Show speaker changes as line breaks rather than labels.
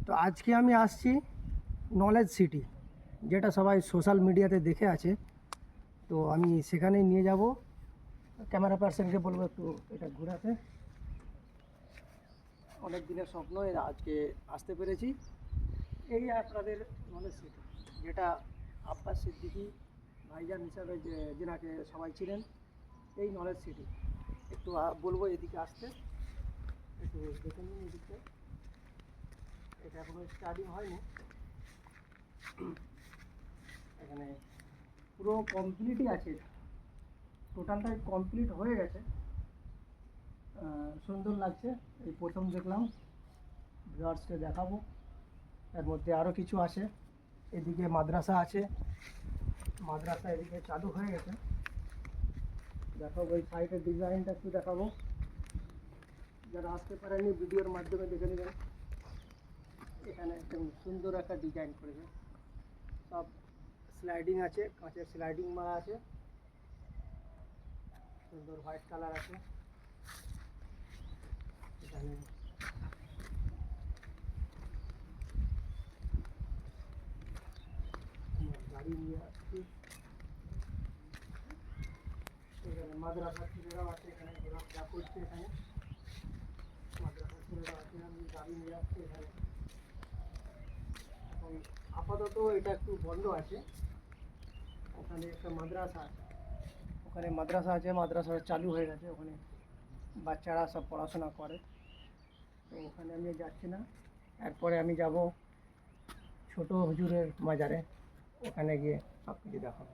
তো আজকে আমি আসছি নলেজ সিটি, যেটা সবাই সোশ্যাল মিডিয়াতে দেখে আছে। তো আমি সেখানে নিয়ে যাব, ক্যামেরা পার্সনকে বলবো একটু এটা ঘোরাতে। অনেক দিনের স্বপ্ন, আজকে আসতে পেরেছি। এই আপনাদের নলেজ সিটি, যেটা আব্বাস সিদ্দিকী ভাইজান হিসাবে যেনাকে সবাই ছিলেন, এই নলেজ সিটি। একটু বলবো এদিকে আসতে, একটু দেখে নিন এদিকে। এটা এখনো স্টার্টিং হয়নি, এখানে পুরো কমপ্লিটই আছে, টোটালটাই কমপ্লিট হয়ে গেছে। সুন্দর লাগছে, এই প্রথম দেখলাম, ভিউয়ার্সকে দেখাবো। এর মধ্যে আরও কিছু আছে, এদিকে মাদ্রাসা আছে, মাদ্রাসা এদিকে চালু হয়ে গেছে। দেখাবো এই সাইডের ডিজাইনটা একটু দেখাবো, যারা আসতে পারেনি ভিডিওর মাধ্যমে দেখে নেবেন। এখানে একদম সুন্দর একটা ডিজাইন করেছে, সব স্লাইডিং আছে, কাঁচের স্লাইডিং মারা আছে, সুন্দর হোয়াইট কালার আছে। এখানে গাড়ি নিয়ে আসছি, এখানে মাদ্রাসার ছেলেরাও আছে, এখানে ঘোরাফেরা করছে। এখানে মাদ্রাসার ছেলেরা আছে, আমি গাড়ি নিয়ে আসছি এখানে। এখন আপাতত এটা একটু বন্ধ আছে, ওখানে একটা মাদ্রাসা আছে, ওখানে মাদ্রাসা আছে, মাদ্রাসা চালু হয়ে গেছে, ওখানে বাচ্চারা সব পড়াশোনা করে। তো ওখানে আমি যাচ্ছি না, এরপরে আমি যাব ছোট হুজুরের মাজারে, ওখানে গিয়ে সব কিছু দেখাবো।